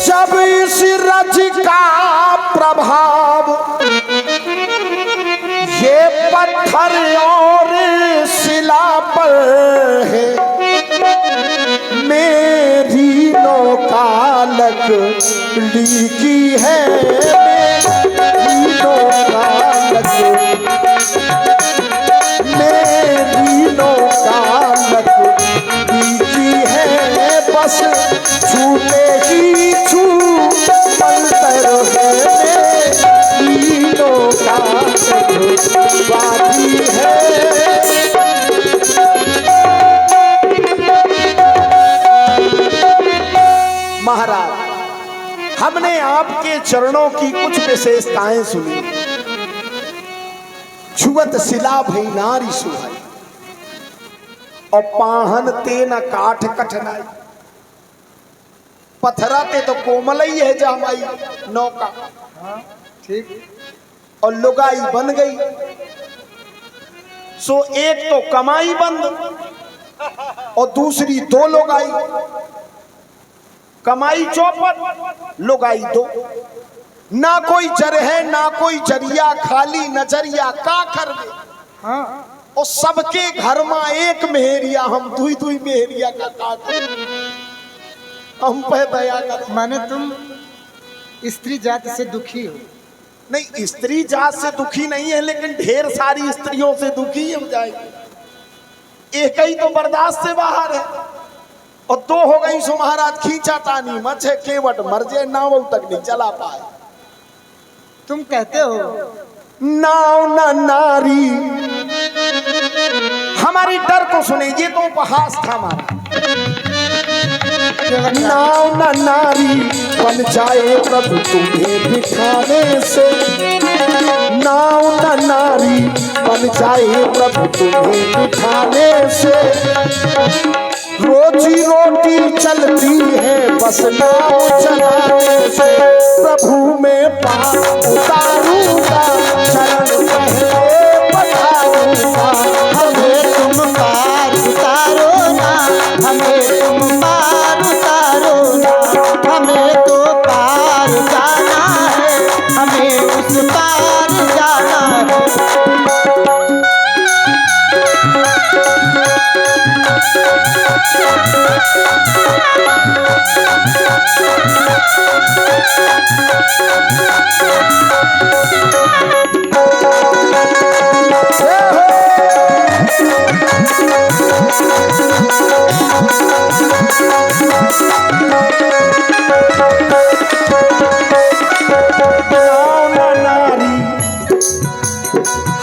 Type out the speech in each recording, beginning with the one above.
जब इस रज का प्रभाव ये पत्थर और शिला पर है, मेरी नौका लकड़ी की है, मेरी नौका मेरी नौका लकड़ी की है, बस छूटे ही छू मंतर है, मेरी नौका लकड़ी है। महाराज, हमने आपके चरणों की कुछ विशेषताएं सुनी। छुअत शिला भई नारी सुहाई, और पाहन ते न काठ कठनाई, पत्थराते तो कोमल ही है जामाई नौका, ठीक, और लुगाई बन गई, सो एक तो कमाई बंद और दूसरी दो लुगाई, कमाई चौपट लुगाई दो, ना कोई जर है ना कोई जरिया, खाली नजरिया का कर दे। हाँ। और सबके घर में एक मेहरिया, हम दुई दुई मेहरिया का काट, हम पे दया कर। माने तुम स्त्री जाति से दुखी हो? नहीं, स्त्री जात से दुखी नहीं है, लेकिन ढेर सारी स्त्रियों से दुखी हो जाएगी। एक ही तो बर्दाश्त से बाहर है, और दो हो गई सो महाराज खींचा तानी मचे केवट मर जाए, नाव तक नहीं चला पाए। तुम कहते हो नाव न नारी, हमारी डर को सुने, ये तो उपहास था हमारा। नाव न नारी बन जाए प्रभु तुम्हें बिठाने से, नाव न नारी बन जाए प्रभु तुम्हें बिठाने से, रोजी रोटी चलती है बस नाव चलाने से, प्रभु में पार उतारूंगा, चरण पहले पठारूंगा, हमें तुम पार उतारो ना, हमें तुम पार उतारो ना, हमें तो पार जाना है, हमें उस पार जाना है।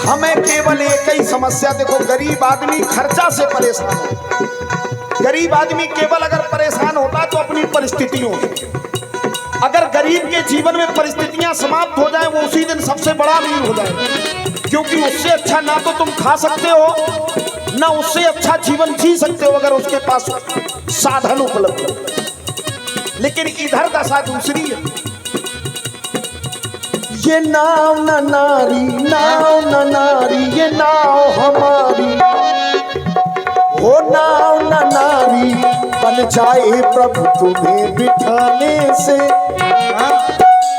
हमें केवल एक ही समस्या, देखो गरीब आदमी खर्चा से परेशान हो, गरीब आदमी केवल अगर परेशान होता तो अपनी परिस्थितियों से, अगर गरीब के जीवन में परिस्थितियां समाप्त हो जाए वो उसी दिन सबसे बड़ा अमीर हो जाए, क्योंकि उससे अच्छा ना तो तुम खा सकते हो ना उससे अच्छा जीवन जी सकते हो अगर उसके पास साधन उपलब्ध हो। लेकिन इधर दशा दूसरी है, ये नाव न नारी, नाव न नारी, ये नाव हमारी, हो नाव न नारी बन जाए प्रभु तुम्हें बिठाने से,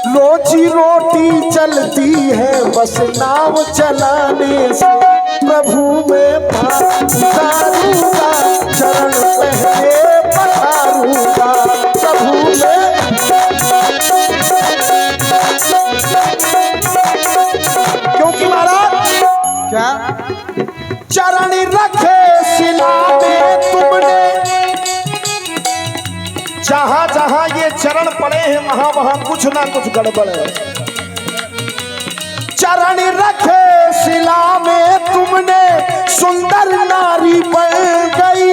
रोजी रोटी चलती है बस नाव चलाने से, प्रभु में पार उतारूंगा, चरण पहले पठारूंगा, प्रभु में। क्योंकि महाराज क्या चरण रखे शिला में तुमने, जहां जहां ये चरण पड़े हैं वहां वहां कुछ ना कुछ गड़बड़ है। चरण रखे शिला में तुमने, सुंदर नारी बन गई,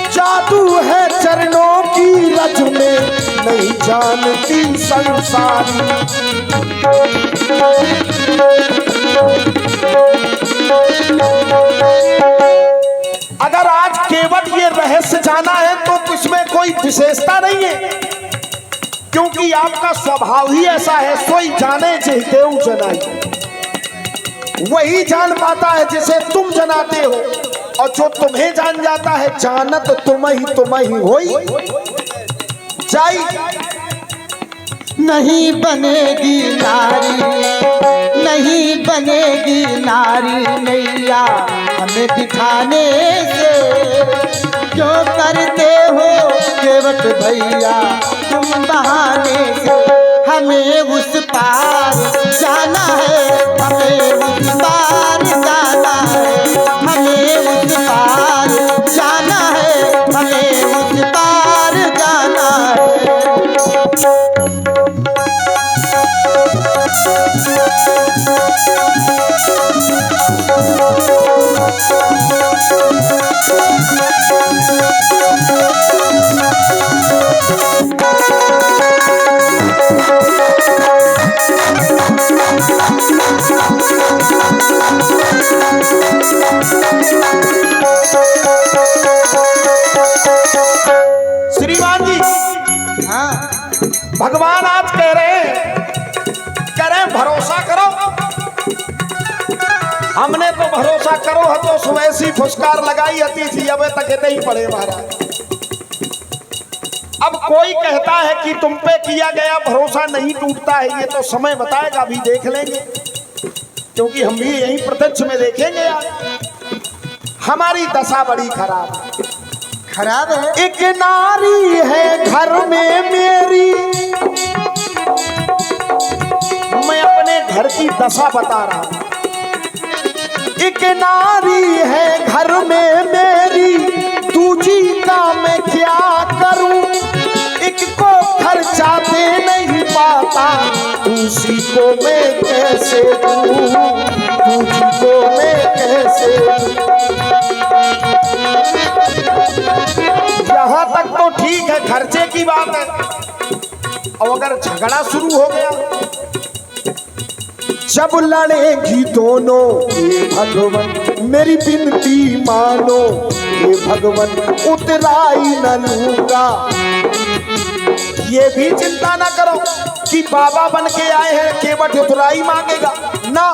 जादू है चरणों की रज में, नहीं जानती संसारी। अगर आज केवल ये रहस्य जाना है तो इसमें कोई विशेषता नहीं है, क्योंकि आपका स्वभाव ही ऐसा है, सोई जाने जे देव जनाई। वही जान पाता है जिसे तुम जनाते हो, और जो तुम्हें जान जाता है जानत तुम ही होई जाई। नहीं बनेगी नारी, नहीं बनेगी नारी नैया हमें दिखाने से। क्यों करते हो केवट भैया तुम बहाने से। हमें उस पार जाना है, हमें उस पार जाना है, हमें उस पार जाना है, हमें उस पार जाना है। श्रीमान जी, हाँ, भगवान आज कह रहे हैं भरोसा करो। हमने तो भरोसा करो है तो सुबह सी फुसकार लगाई हती थी, अब तक नहीं पड़े महाराज। अब कोई कहता है कि तुम पे किया गया भरोसा नहीं टूटता है, ये तो समय बताएगा, अभी देख लेंगे, क्योंकि हम भी यही प्रत्यक्ष में देखेंगे यार। हमारी दशा बड़ी खराब है। एक नारी है घर में मेरी, मैं अपने घर की दशा बता रहा हूं। एक नारी है घर में मेरी, दूजी का मैं क्या करूं। एक को खर्चा दे नहीं पाता, दूसरी को मैं कैसे दूं, दूजी को मैं कैसे दूं। यहाँ तक तो ठीक है, खर्चे की बात है। और अगर झगड़ा शुरू हो गया, जब लड़ेगी दोनों, हे भगवन मेरी विनती मानो, हे भगवन उतराई न लूंगा। ये भी चिंता ना करो कि बाबा बन के आए हैं केवट उतराई मांगेगा ना।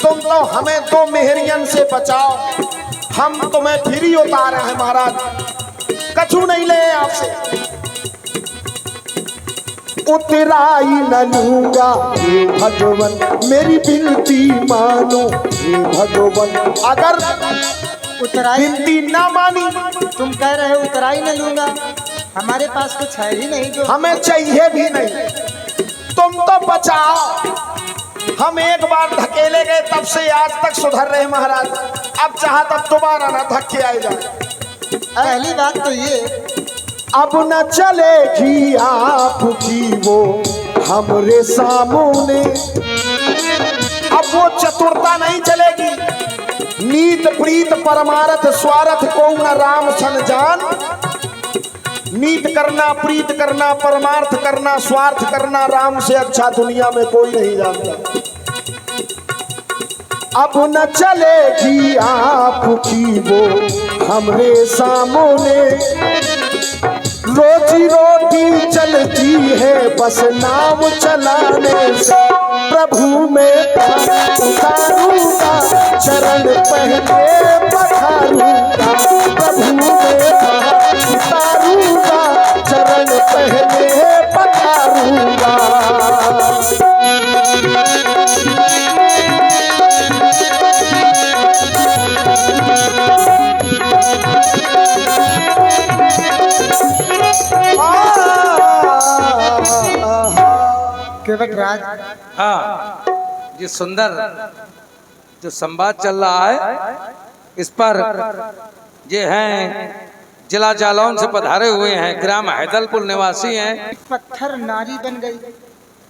तुम तो हमें दो मेहरियन से बचाओ, हम तुम्हें फिर ही उतारे हैं महाराज, कछु नहीं ले आपसे। उतराई न लूंगा, हे भगवन मेरी विनती मानो, हे भगवन। अगर उतराई विनती ना मानी, तुम कह रहे हो उतराई न लूंगा, हमारे पास कुछ है ही नहीं जो हमें चाहिए भी नहीं। तुम तो बचाओ। हम एक बार धकेले गए तब से आज तक सुधर रहे महाराज, अब चाहता दोबारा ना धक्के आए जाए। पहली बात तो ये, अब न चलेगी आपकी वो हमरे सामने, अब वो चतुरता नहीं चलेगी। नीत प्रीत परमारथ स्वार्थ को न राम सन जान। नीत करना, प्रीत करना, परमार्थ करना, स्वार्थ करना, राम से अच्छा दुनिया में कोई नहीं जानता। अब न चलेगी आपकी वो हमरे सामने, रोजी रोटी चलती है बस नाम चलाने से। प्रभु में उतारूंगा, चरण पहले पखारूंगा। प्रभु में उतारूंगा, चरण पहले पखारूंगा। केवट राज, हाँ, ये सुंदर जो संवाद चल रहा है, इस पर ये हैं जिला जालौन से पधारे हुए हैं, ग्राम हैदलपुर निवासी हैं। पत्थर नारी बन गई।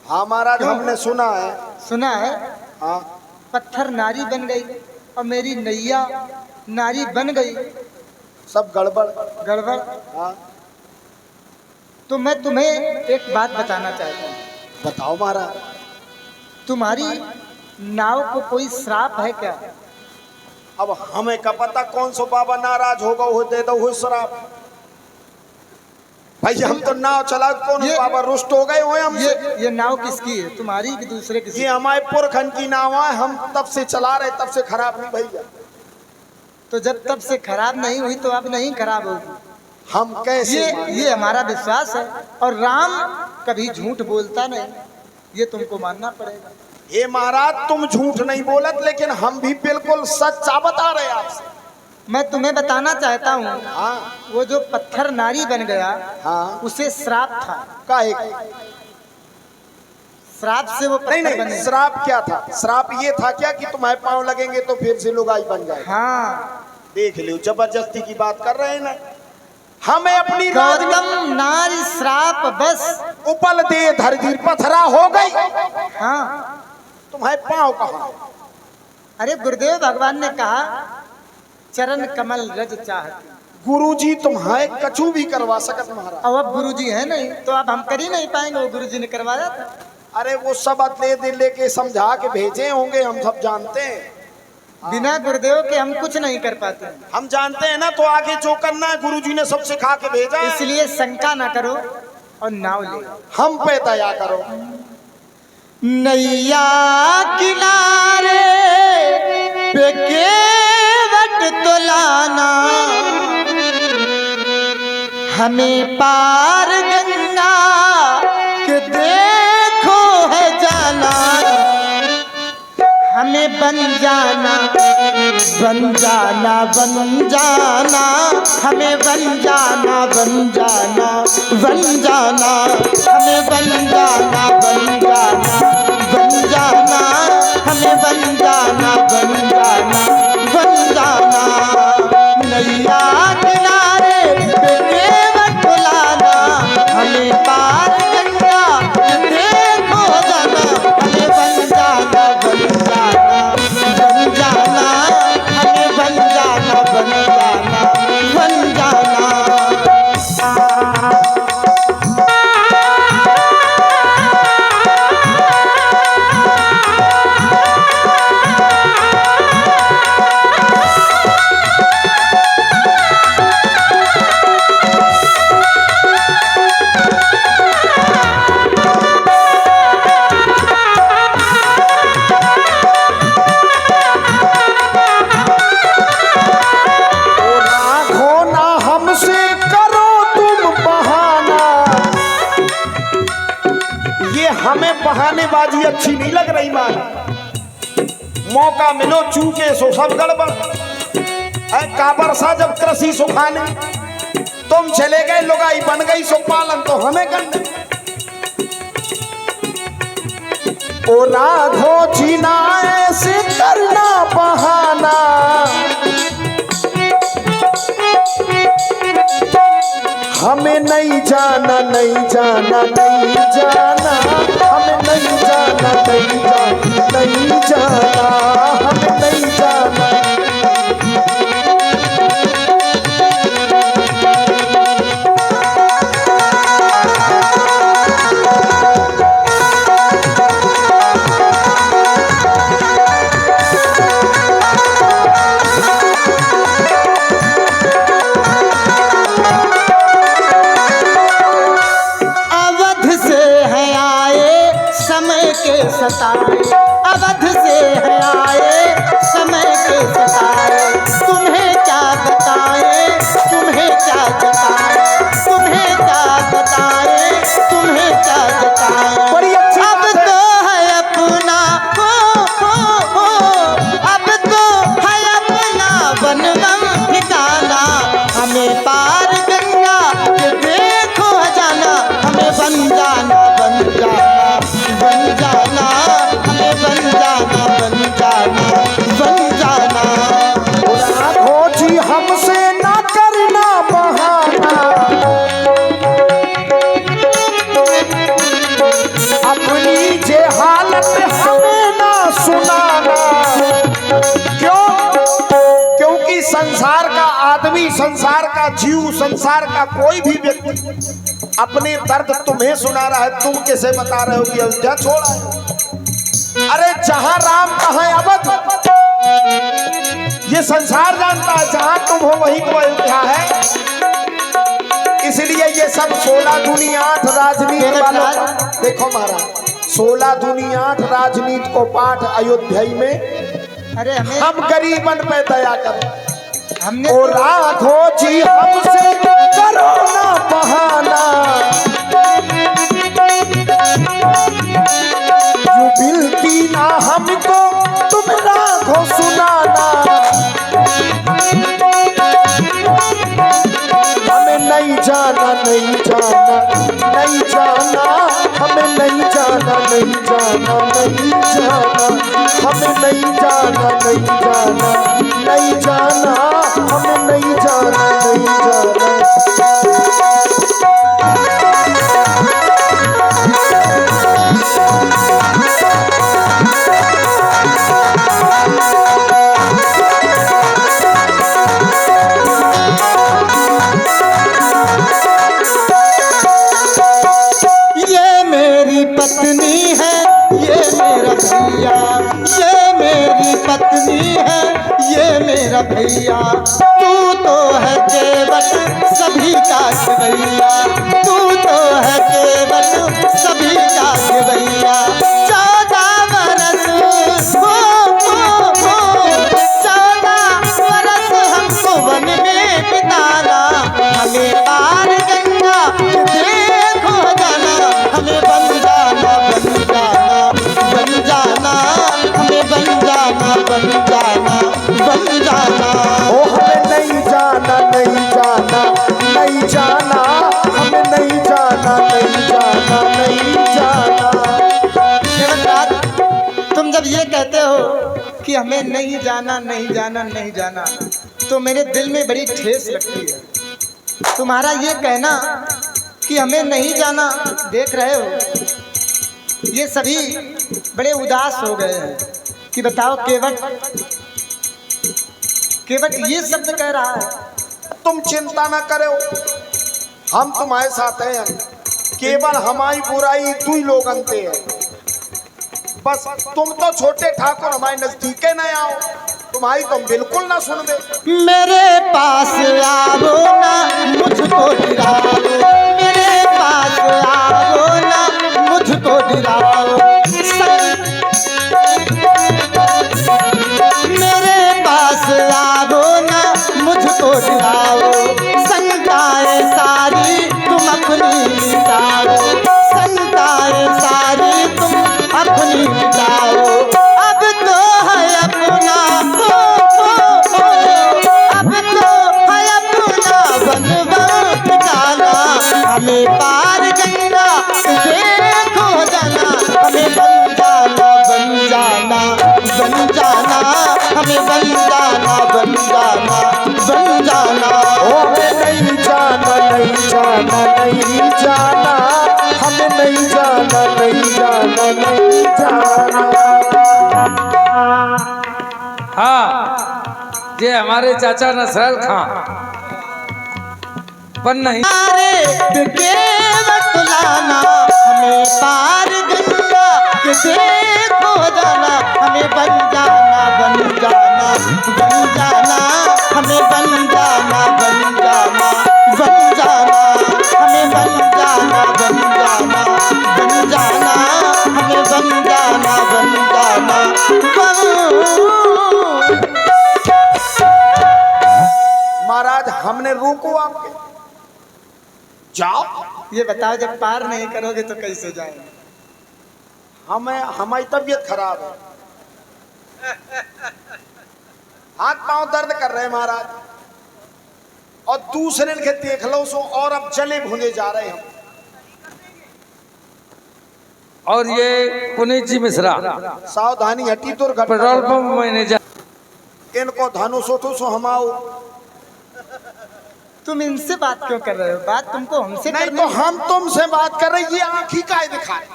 हाँ महाराज, हमने सुना है। सुना है? हाँ, पत्थर नारी बन गई और मेरी नैया नारी बन गई। सब गड़बड़ गड़बड़। हाँ, तो मैं तुम्हें एक बात बताना चाहता हूँ। बताओ महाराज। तुम्हारी नाव को कोई श्राप है क्या? अब हमें क्या पता कौन सो बाबा नाराज होगा वो दे दो वो शराब। भाई हम तो नाव चला कौन बाबा रुष्ट हो गए हो हमसे। ये नाव किसकी है, तुम्हारी कि दूसरे किसी? ये हमारे पुरखन की नाव है, हम तब से चला रहे, तब से खराब नहीं भैया। तो जब तब से खराब नहीं हुई तो अब नहीं खराब होगी। हम कैसे ये हमारा विश्वास है। और राम कभी झूठ बोलता नहीं, ये तुमको मानना पड़ेगा। ये महाराज तुम झूठ नहीं बोलत, लेकिन हम भी बिल्कुल सच्चा बता रहे आपसे। मैं तुम्हें बताना चाहता हूँ, हाँ वो जो पत्थर नारी बन गया, हाँ उसे श्राप था। का एक श्राप से वो नहीं पत्थर नहीं बने। श्राप क्या था? श्राप ये था क्या कि तुम्हारे पाँव लगेंगे तो फिर से लुगाई बन जाए। हाँ, देख लो जबरदस्ती की बात कर रहे हैं ना। हमें अपनी गौतम नारी श्राप बस उपल दे धरती पथरा हो गई। हाँ, तुम्हारे पाँव कहाँ? अरे गुरुदेव भगवान ने कहा चरण कमल रज चाहती। गुरुजी तुम्हारे कछु भी करवा सकत महाराज। और अब गुरुजी है नहीं तो अब हम कर ही नहीं पाएंगे, वो गुरुजी ने करवाया था। अरे वो सब अतले दिल लेके समझा के भेजे होंगे, हम सब जानते हैं। बिना गुरुदेव के हम कुछ नहीं कर पाते। हम जानते हैं ना, तो आगे जो करना है गुरुजी ने सब सिखा के भेजा है। इसलिए शंका ना करो और नाव ले। हम पे दया करो। नैया किनारे पे केवट तो लाना, हमें पार गंगा के देखो है जाना। हमें बन जाना बन जाना बन जाना, हमें बन जाना बन जाना बन जाना, हमें बन जाना बन जाना बन जाना, हमें बन जाना बन जाना बन जाना। नैया किनारे पे केवट लाना, हमें पार गंगा देखो जाना। हमें बन जाना बन जाना बन जाना, हमें बन जाना बन जाना बन जाना। हमें बहानेबाजी अच्छी नहीं लग रही मान। मौका मिलो चूके सो सब गड़बड़। काबर सा जब कृषि सुखाने तुम चले गए, लुगाई बन गई सो पालन तो हमें करने। ओ राघो जीना ऐसे करना बहाना, हमें नहीं जाना नहीं जाना नहीं जाना, हमें नहीं जाना नहीं जाना नहीं जाना, हमें नहीं जाना। सताए अवध से है आए समय के सताए, तुम्हें क्या बताए तुम्हें क्या बताए तुम्हें क्या बताए तुम्हें क्या बताए। अब तो है अपना हो अब तो है अपना बनवन ठिकाना, हमें पार गंगा के देखो जाना। हमें बन जाना बन जाना बन जाना, हमें बन जाना बन जाना बन जाना। राघो जी हमसे ना करना बहाना, अपनी जे हालत हमें ना सुनाना। क्यों? क्योंकि संसार का आदमी, संसार का जीव, संसार का कोई भी व्यक्ति अपने दर्द तुम्हें सुना रहा है, तुम कैसे बता रहे हो कि अयोध्या छोड़ा है? अरे जहां राम कहाँ है अवध, ये संसार जानता है। जहां तुम हो वहीं तो अयोध्या है। इसलिए ये सब 16 दूनी 8 राजनीति वालों का देखो महाराज 16 दूनी 8 राजनीति को पाठ अयोध्या में अरे हमें हम गरीबन पे दया करें हमने ओ राघो जी हमसे करो ना बहाना यू बिलती ना हमको तुम राघो सुनाना हमें नहीं जाना नहीं जाना नहीं जाना हमें नहीं जाना नहीं जाना नहीं जाना हमें नहीं जाना नहीं जाना नहीं जाना हमें नहीं जाना नहीं जाना पत्नी है ये मेरा भैया ये मेरी पत्नी है ये मेरा भैया तू तो है केवल सभी का भैया तू तो है केवल सभी का भैया 14 बरस हो 14 बरस हमको वन में बिताना हमें पार गंगा देखो जाना हमें बन जाना हमें बन जाना बन जाना बन जाना ओ हमें नहीं जाना नहीं जाना नहीं जाना हमें नहीं जाना नहीं जाना नहीं जाना तुम जब ये कहते हो कि हमें नहीं जाना नहीं जाना नहीं जाना तो मेरे दिल में बड़ी ठेस लगती है तुम्हारा ये कहना कि हमें नहीं जाना देख रहे हो ये सभी बड़े उदास हो गए हैं कि बताओ केवट ये शब्द कह रहा है तुम चिंता ना करो हम तुम्हारे साथ हैं केवल हमारी बुराई तू ही लोग अंते हैं बस तुम तो छोटे ठाकुर हमारे नजदीक न आओ तुम्हारी तुम बिल्कुल ना सुन दे मेरे पास आओ ना मुझको गिराओ मेरे पास आओ ना मुझको गिराओ मेरे पास आओ ना मुझको गिराओ शंकाएं सारी तुम अपनी मिटाओ शंकाएं सारी तुम अपनी मिटाओ अब तो है अपना अब तो है अपना बनवाट जाना हमें पार गंगा देखो जाना हमें बन जाना बन जाना हमें बन जाना बन जाना बन जाना ओ हमें नहीं जाना नहीं जाना नहीं जाना हमें नहीं जाना नहीं जाना नहीं जाना हाँ ये हमारे चाचा नसरत खां पर नहीं अरे केवट लाना हमें पार गंगा के देखो जाना हमें बन जाना बन जाना बन जाना हमें बन जाना बन जाना बन जाना हमें बन जाना बन जाना बन जाना हमें बन जाना बन जाना महाराज हमने रोको आपके जाओ ये बताओ जब पार नहीं करोगे तो कैसे जाएंगे हमारी तबीयत खराब है हाथ पांव दर्द कर रहे हैं महाराज और दूसरे के देख लो सो और अब जले भुने जा रहे हैं और ये पुनीत जी मिश्रा सावधानी हटी दुर्घटना पेट्रोल पंप मैनेजर इनको धानु सोठो सो हमाओ तुम इनसे बात क्यों कर रहे हो बात तुमको हमसे नहीं करनी तो है। हम तुमसे बात कर रहे ये आंखी का दिखाए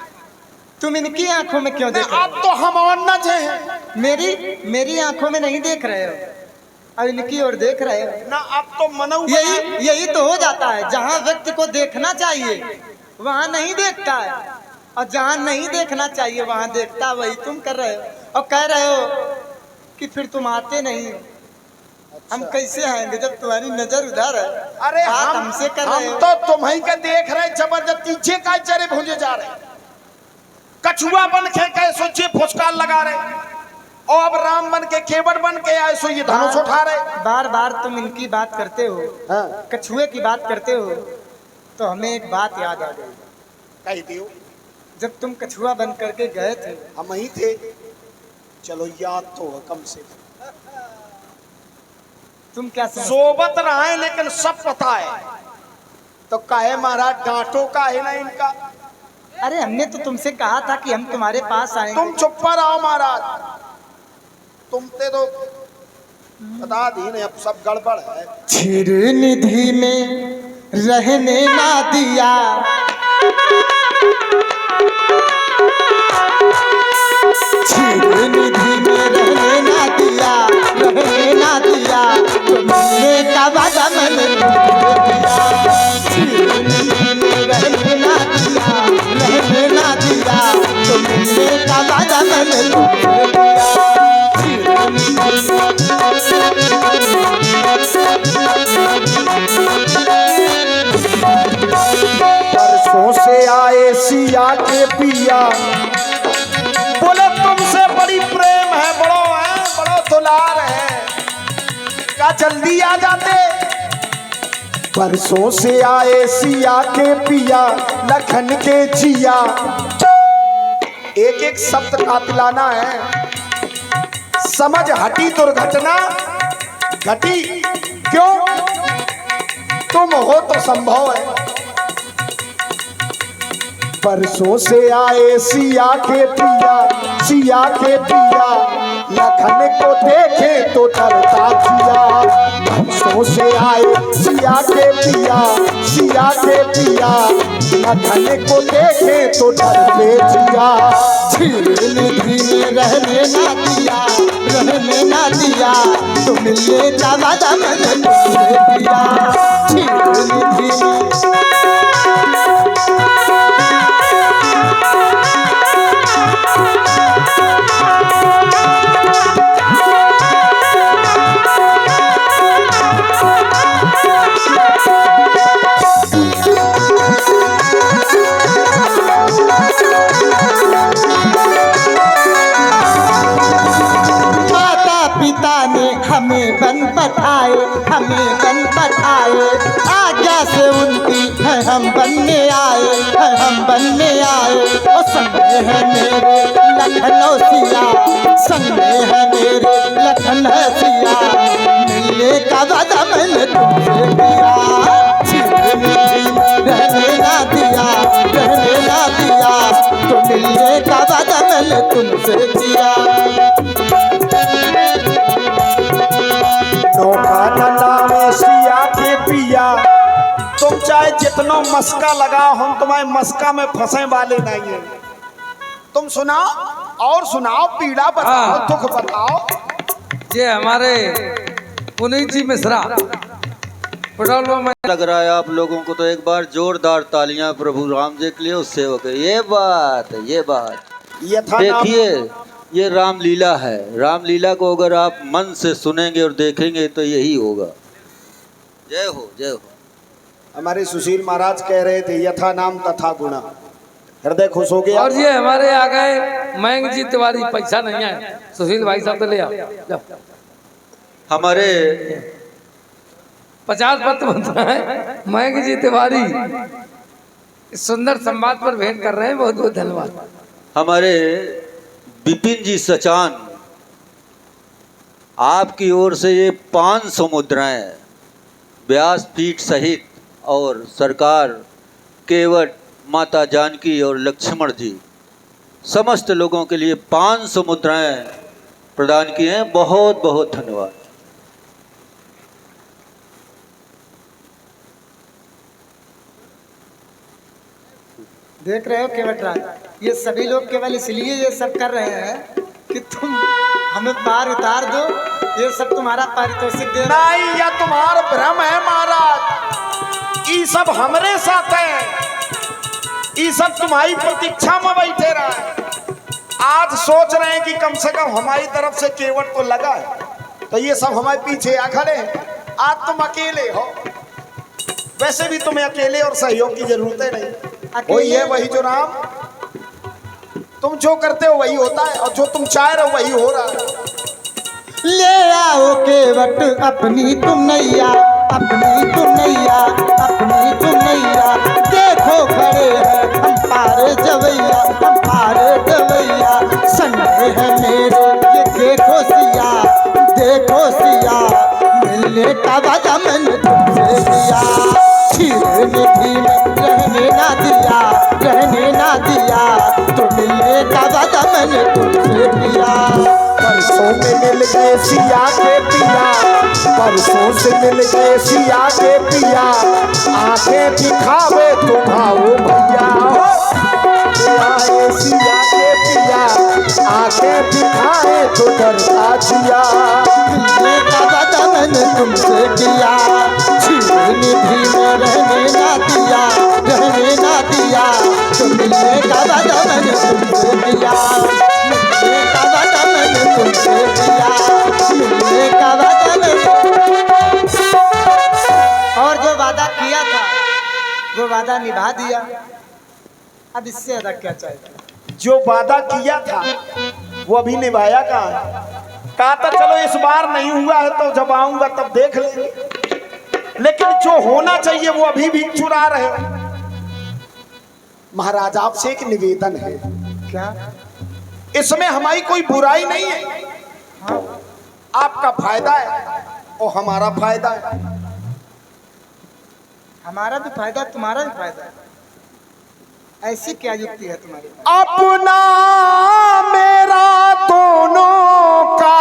तुम इनकी आंखों में क्यों देख रहे अब तो हम और न जे हैं हो मेरी आंखों में नहीं देख रहे हो और इनकी ओर देख रहे हो ना अब तो मनो यही तो हो जाता है जहाँ व्यक्ति को देखना चाहिए वहाँ नहीं देखता है और जहाँ नहीं देखना चाहिए वहाँ देखता। वही तुम कर रहे हो और कह रहे हो कि फिर तुम आते नहीं हो। हम कैसे आएंगे जब तुम्हारी नजर उधर है? अरे बात हमसे कर रहे हम हो। तो तुम्हें के देख रहे जबरदस्ती जे का चरे भूंजे जा रहे, कछुआ बन के कैसो जे फुसकार लगा रहे, और अब राम बन के केवट बन के ऐसो ये धनुष उठा रहे। बार बार तुम इनकी बात करते हो, हाँ। कछुए की बात करते हो, तो हमें एक बात याद आ गई। कही दियो, जब तुम कछुआ बन करके गए थे, हम ही थे। चलो याद तो है कम से कम। तुम क्या समझ? सोबत रहे लेकिन सब पता है, तो काहे महाराज डांटो काहे ना इनका। अरे हमने तो तुमसे कहा था कि हम तुम्हारे पास आएंगे। तुम चुप पर आओ महाराज, तुमसे तो बता दी नहीं, अब सब गड़बड़ है। क्षीर निधि में रहने ना दिया, क्षीर निधि में रहने ना दिया, रहने ना दिया, तुमने का वादा मैंने दिया। क्षीर निधि में रहने ना दिया, रहने ना दिया, तुमने का वादा मैंने दिया। क्षीर निधि परसों से आए सिया के पिया, बोले तुमसे बड़ी प्रेम है, बड़ो दुलार है, क्या जल्दी आ जाते। परसों से आए सिया के पिया, लखन के जिया। एक एक शब्द कातिलाना है, समझ हटी दुर्घटना घटी, क्यों तुम हो तो संभव है। परसों से आए सिया के पिया, सिया के पिया, लखन को देखे तो डरता जिया। परसों से आए सिया के पिया, सिया के पिया, लखन को देखे तो डरते जिया। क्षीर निधि में रहने ना दिया, रहने ना दिया, तुम ले का वादा मैंने तुमसे दिया। क्षीर निधि में पिता ने हमें बन पठाए, हमें बन पठाए, आज्ञा से उनकी है हम बनने आए, है हम बनने आए। और संग में है मेरे लखनऊ सिया, संग में है मेरे लखनऊ सिया, मिलने का वादा मैंने तुमसे किया। क्षीर निधि में रहने ना दिया, रहने ना दिया, तो मिलने का वादा मैंने तुमसे किया। सिया के पिया, तुम चाहे जितना मस्का लगाओ, हम तुम्हारे मस्का में फंसे वाले नहीं है। तुम सुनाओ और सुनाओ, पीड़ा बताओ, हाँ। दुख बताओ। ये हमारे पुनीत जी मिश्रा पेट्रोल में लग रहा है आप लोगों को, तो एक बार जोरदार तालियां प्रभु राम जी के लिए, उस सेवक है। ये बात यथा देखिए, ये रामलीला है। रामलीला को अगर आप मन से सुनेंगे और देखेंगे तो यही होगा। जय हो, जय हो। हमारे सुशील महाराज कह रहे थे, यथा नाम तथा गुणा। हृदय खुश हो गया। और ये हमारे आ गए मयंक जी तिवारी, पैसा नहीं है, सुशील भाई साहब तो ले आओ, जाओ। हमारे 50 पत्र बनता है, मयंक जी तिवारी इस सुंदर संवाद पर भेंट कर रहे हैं, बहुत बहुत धन्यवाद। हमारे विपिन जी सचान, आपकी ओर से ये 500 मुद्राएं व्यासपीठ सहित और सरकार, केवट, माता जानकी और लक्ष्मण जी, समस्त लोगों के लिए 500 मुद्राएं प्रदान किए हैं। बहुत बहुत धन्यवाद। देख रहे हो केवट राज, ये सभी लोग केवल इसलिए ये सब कर रहे हैं कि तुम हमें पार उतार दो, ये सब तुम्हारा पारितोषिक दे रहे हैं। नहीं, यह तुम्हारा भ्रम है महाराज, ये सब हमरे साथ है, ये सब तुम्हारी प्रतीक्षा में बैठे रहा है। आज सोच रहे हैं कि कम से कम हमारी तरफ से केवट तो लगा है। तो ये सब हमारे पीछे आ खड़े हैं। आज तुम अकेले हो, वैसे भी तुम्हें अकेले और सहयोग की जरूरत है नहीं। वही है, वही जो राम, तुम जो करते हो वही होता है, और जो तुम चाह रहे हो वही हो रहा है। ले आओ केवट अपनी तुम नैया, अपनी तुम नैया, अपनी तुम नैया। देखो खड़े हैं हम पार जवैया, हम पार जवैया। संग है मेरे ये देखो सिया, देखो सिया। मिलने का वादा मैंने तुमसे किया, खीर निधि में रहने ना दिया, रहने ना दिया। तो मिलने का वादा मैंने तुमसे किया। परसों में मिल गए सिया के पिया, परसों से मिल गए सिया के पिया। आंखें दिखावे तुम आओ भैया, आए सिया के पिया। आंखें दिखाए तो डरता जिया। मिलने का वादा मैंने तुमसे किया, खीर निधि में रहने ना दिया, रहने ना दिया। तो मिलने का वादा मैंने तुमसे किया, मिलने का वादा मैंने तुमसे किया, मिलने का वादा मैंने। और जो वादा किया था वो वादा निभा दिया। अब इससे ज्यादा क्या चाहिए? जो वादा किया था वो अभी निभाया कहाँ? कहा था चलो इस बार नहीं हुआ है तो जब आऊंगा तब देख लेंगे, लेकिन जो होना चाहिए वो अभी भी चुरा रहे हो। महाराज आपसे एक निवेदन है, क्या? इसमें हमारी कोई बुराई नहीं है। हाँ। आपका फायदा है और हमारा फायदा है। हमारा भी फायदा, तुम्हारा भी फायदा है। ऐसी क्या युक्ति है तुम्हारी? अपना मेरा दोनों का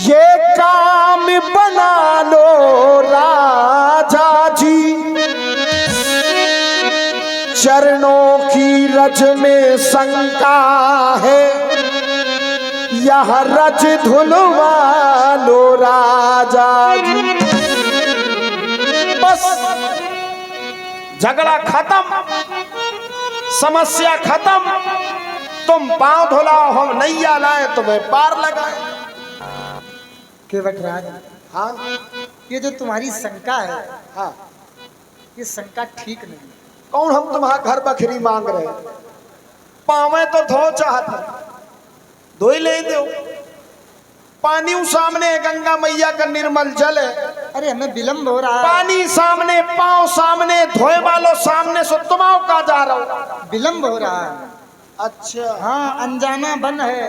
ये काम बना लो राजा जी। चरणों की रज में शंका है, यह रज धुलवा लो राजा जी। बस झगड़ा खत्म, समस्या खत्म। तुम पांव धुलाओ, हम नैया लाए तुम्हें पार लगाए। केवटराज, हाँ ये जो तुम्हारी शंका है, हाँ, ये शंका ठीक नहीं है। कौन हम तुम्हारा घर बखरी मांग रहे हैं? पावे तो धो चाहते, धो ही ले दो। पानी सामने है, गंगा मैया का निर्मल जल है। अरे हमें विलम्ब हो रहा है। पानी सामने, पांव सामने, धोए वालों सामने, सो तुम आओ का जा रहा हो? विलम्ब हो रहा है। अच्छा, हाँ, अनजाना बन है,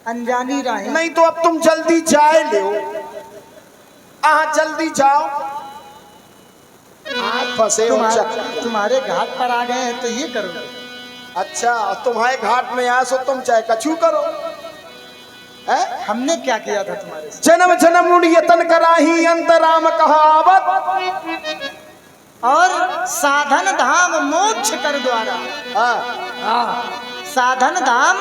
अनजानी राहें। नहीं तो अब तुम जल्दी जाए ले, जल्दी जाओ। आज फंसे हो तुम्हारे घाट पर आ गए हैं तो ये करो। अच्छा, तुम्हारे घाट में आए सो तुम चाहे कछु करो। है? हमने क्या किया था तुम्हारे साथ? जन्म जन्म यतन कराही अंतराम कहावत, और साधन धाम मोक्ष कर द्वारा। हाँ, साधन धाम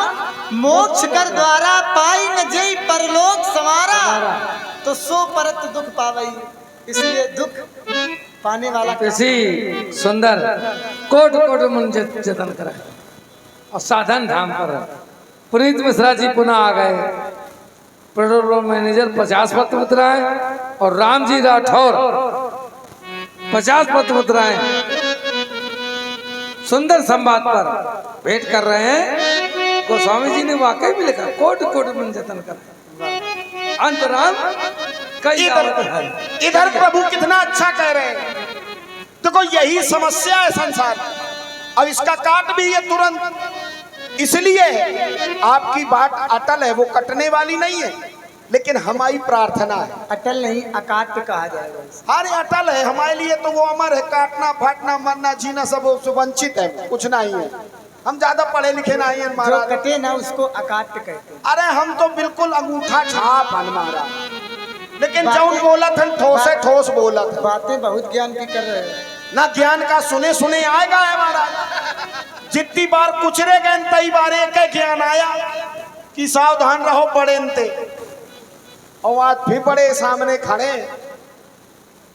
मोक्ष कर द्वारा, पाई न जई परलोक संवारा। तो सो परत दुख पावई, इसलिए दुख पाने वाला किसी सुंदर कोट कोट मन जतन करे। और साधन धाम पर पुनीत मिश्रा जी पुनः आ गए। पेट्रोल मैनेजर 50 पत्र मुद्राएं और राम जी राठौर 50 पत्र मुद्राएं सुंदर संवाद पर भेंट कर रहे हैं। गोस्वामी जी ने वाकई में लिखा, कोट कोट मन जतन कर अंतराम कई इधर प्रभु कितना अच्छा कह रहे हैं। देखो यही समस्या है संसार, अब इसका काट भी ये तुरंत। इसलिए आपकी बात अटल है, वो कटने वाली नहीं है, लेकिन हमारी प्रार्थना है। अटल नहीं, अकाट्य कहा जाएगा। अरे अटल है हमारे लिए, तो वो अमर है। काटना, फाटना, मरना, जीना सब उससे वंचित है, कुछ नहीं है। हम ज्यादा पढ़े लिखे नहीं है महाराज। जो कटे ना उसको अकाट्य कहते हैं। अरे हम तो बिल्कुल अंगूठा छाप हन महाराज, लेकिन जौन बोला था ठोसे ठोस बोला था। बातें बहुत ज्ञान की कर रहे हैं ना, ज्ञान का सुने सुने आएगा है महाराज। जितनी बार कुचरे गए तई बार एक ज्ञान आया कि सावधान रहो पड़े। और आज भी बड़े सामने खड़े।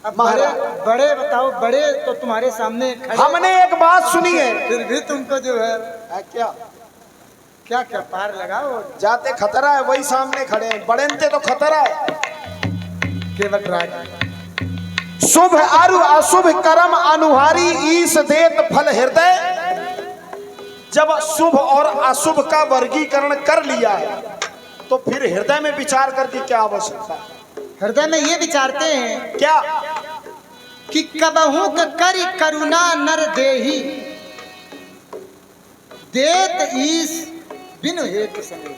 अब बड़े बड़े बताओ, बड़े तो तुम्हारे सामने खड़े। हमने एक बात सुनी है, फिर भी तुमको जो है क्या क्या क्या पार लगाओ। जाते खतरा है, वही सामने खड़े हैं, बड़ेंते तो खतरा है। केवट राज शुभ अरु अशुभ कर्म अनुहारी ईश देत फल हृदय। जब शुभ और अशुभ का वर्गीकरण कर लिया है तो फिर हृदय में विचार करके क्या आवश्यकता है? हृदय में ये विचारते हैं क्या कि कबहू करि करुणा नर देही, देत ईश बिनु हेतु सने।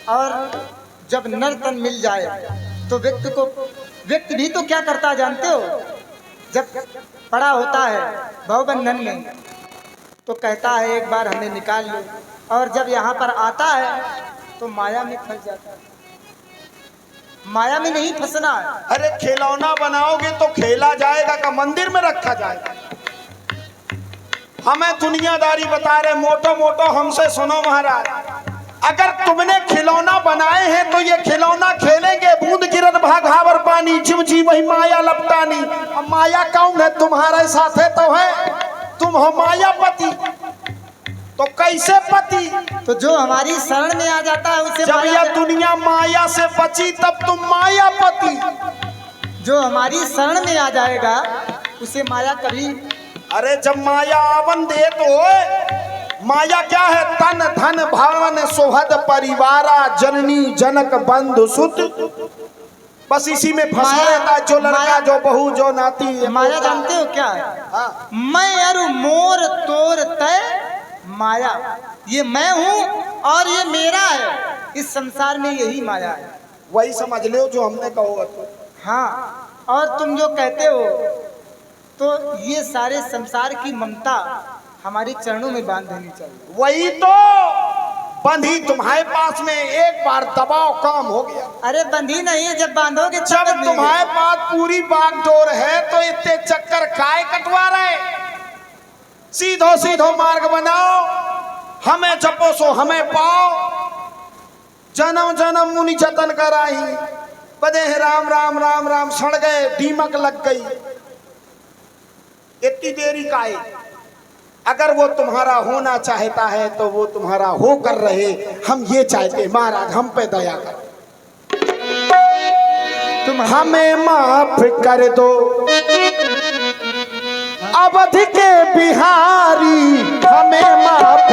और जब नर तन मिल जाए तो व्यक्ति भी तो क्या करता है जानते हो? जब पड़ा होता है भवबंधन में तो कहता है एक बार हमें निकाल लो, और जब यहाँ पर आता है तो माया में फंस जाता है। माया में नहीं फंसना है। अरे खिलौना बनाओगे तो खेला जाएगा का मंदिर में रखा जाएगा? हमें दुनियादारी बता रहे मोटो मोटो, हमसे सुनो महाराज, अगर तुमने खिलौना बनाए हैं तो ये खिलौना खेलेंगे, बूंद गिरन भागावर पानी, जिम जी वही माया लपटानी। अब माया कौन है? तुम्हारे साथ है तो है, तुम हो मायापति। तो कैसे पति? तो जो हमारी शरण में आ जाता है उसे जब यह दुनिया माया से बची तब तुम मायापति। जो हमारी शरण में आ जाएगा उसे माया कभी। अरे जब माया आवन दे तो माया क्या है? तन धन भावन सुहद परिवारा, जननी जनक बंधु सुत। बस इसी में फंसा रहता है जो लड़का जो बहू जो नाती। माया जानते हो क्या है? हाँ। मैं अरु मोर तोर तय माया। ये मैं हूँ और ये मेरा है। इस संसार में यही माया है। वही समझ लो जो हमने कहा। तो हाँ, और तुम जो कहते हो तो ये सारे संसार की ममता हमारे चरणों में बांध देनी चाहिए। वही तो बंधी तुम्हारे पास में, एक बार दबाव काम हो गया। अरे बंधी नहीं है, जब बांधोगे जब तुम्हारे पास पूरी बागडोर है तो इतने चक्कर काय कटवा रहे? सीधो सीधो मार्ग बनाओ, हमें जपो सो हमें पाओ। जन्म जन्म मुनि जतन कराही, बदे राम राम राम राम, सड़ गए दीमक लग गई। इतनी देरी का है? अगर वो तुम्हारा होना चाहता है तो वो तुम्हारा होकर रहे। हम ये चाहते महाराज, हम पे दया कर, तुम हमें माफ कर दो अवध के बिहारी, हमें माफ